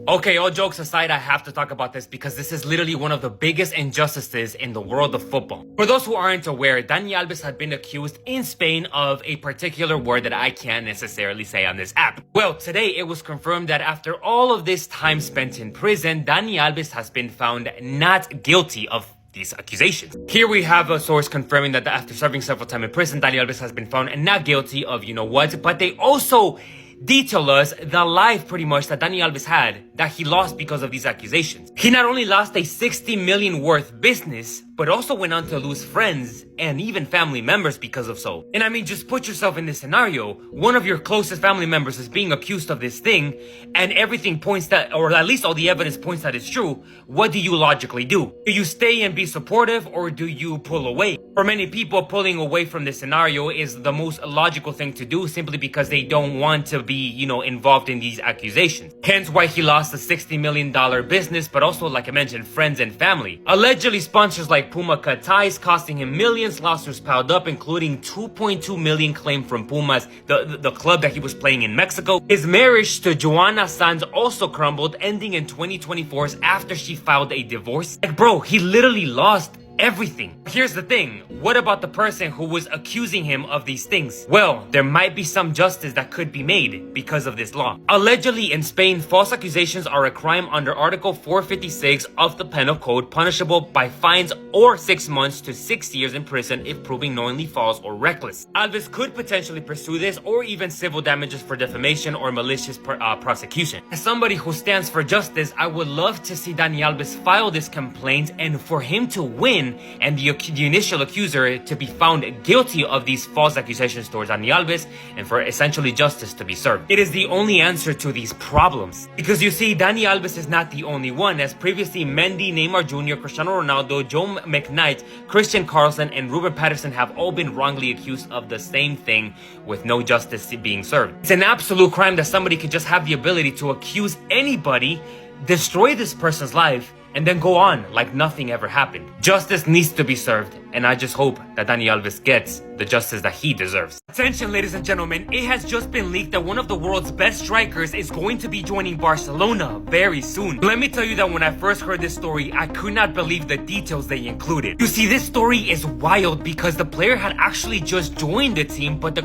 Okay, all jokes aside, I have to talk about this because this is literally one of the biggest injustices in the world of football. For those who aren't aware, Dani Alves had been accused in Spain of a particular word that I can't necessarily say on this app. Well, today it was confirmed that after all of this time spent in prison, Dani Alves has been found not guilty of these accusations. Here we have a source confirming that after serving several time in prison, Dani Alves has been found not guilty of you know what, but they also detail us the life pretty much that Dani Alves had that he lost because of these accusations. He not only lost a 60 million worth business, but also went on to lose friends and even family members because of so. And I mean, just put yourself in this scenario. One of your closest family members is being accused of this thing, and everything points that, or at least all the evidence points that it's true. What do you logically do? Do you stay and be supportive, or do you pull away? For many people, pulling away from this scenario is the most logical thing to do, simply because they don't want to be, you know, involved in these accusations. Hence why he lost a $60 million business, but also, like I mentioned, friends and family. Allegedly, sponsors like Puma cut ties, costing him millions. Lawsuits piled up, including 2.2 million claimed from Pumas, the club that he was playing in Mexico. His marriage to Joanna Sanz also crumbled, ending in 2024 after she filed a divorce. Like, bro, he literally lost everything. Here's the thing. What about the person who was accusing him of these things? Well, there might be some justice that could be made because of this law. Allegedly, in Spain, false accusations are a crime under Article 456 of the Penal Code, punishable by fines or 6 months to 6 years in prison if proving knowingly false or reckless. Alves could potentially pursue this, or even civil damages for defamation or malicious prosecution. As somebody who stands for justice, I would love to see Dani Alves file this complaint and for him to win, and the initial accuser to be found guilty of these false accusations towards Dani Alves, and for essentially justice to be served. It is the only answer to these problems. Because you see, Dani Alves is not the only one, as previously Mendy, Neymar Jr., Cristiano Ronaldo, Joe McKnight, Christian Carlson, and Ruben Patterson have all been wrongly accused of the same thing with no justice being served. It's an absolute crime that somebody could just have the ability to accuse anybody, destroy this person's life, and then go on like nothing ever happened. Justice needs to be served, and I just hope that Dani Alves gets the justice that he deserves. Attention, ladies and gentlemen, it has just been leaked that one of the world's best strikers is going to be joining Barcelona very soon. Let me tell you that when I first heard this story, I could not believe the details they included. You see, this story is wild because the player had actually just joined the team, but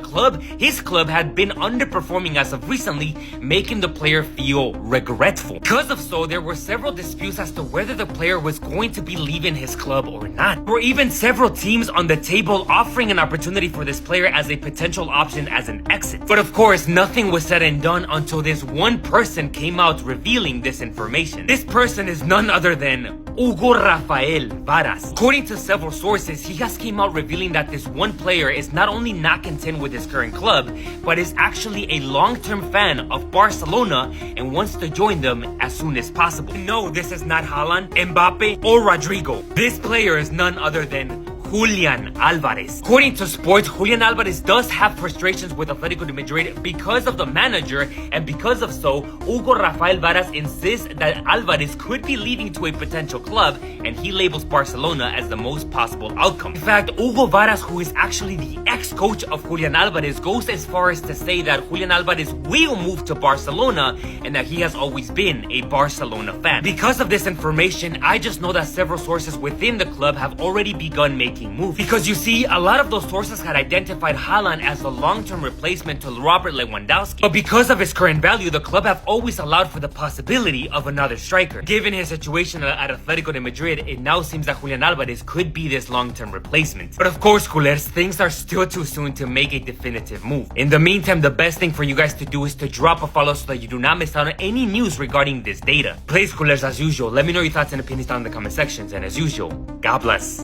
his club had been underperforming as of recently, making the player feel regretful. Because of so, there were several disputes as to whether the player was going to be leaving his club or not. There were even several teams on the table offering an opportunity for this player as a potential option as an exit. But of course, nothing was said and done until this one person came out revealing this information. This person is none other than Hugo Rafael Varas. According to several sources, he has came out revealing that this one player is not only not content with his current club, but is actually a long-term fan of Barcelona and wants to join them as soon as possible. No, this is not Haaland, Mbappe, or Rodrigo. This player is none other than Julián Álvarez. According to Sports, Julián Álvarez does have frustrations with Atletico de Madrid because of the manager, and because of so, Hugo Rafael Varas insists that Álvarez could be leaving to a potential club, and he labels Barcelona as the most possible outcome. In fact, Hugo Varas, who is actually the ex-coach of Julián Álvarez, goes as far as to say that Julián Álvarez will move to Barcelona and that he has always been a Barcelona fan. Because of this information, I just know that several sources within the club have already begun making move. Because you see, a lot of those sources had identified Haaland as a long-term replacement to Robert Lewandowski. But because of his current value, the club have always allowed for the possibility of another striker. Given his situation at Atletico de Madrid, it now seems that Julián Álvarez could be this long-term replacement. But of course, culers, things are still too soon to make a definitive move. In the meantime, the best thing for you guys to do is to drop a follow so that you do not miss out on any news regarding this data. Please, culers, as usual, let me know your thoughts and opinions down in the comment sections, and as usual, God bless.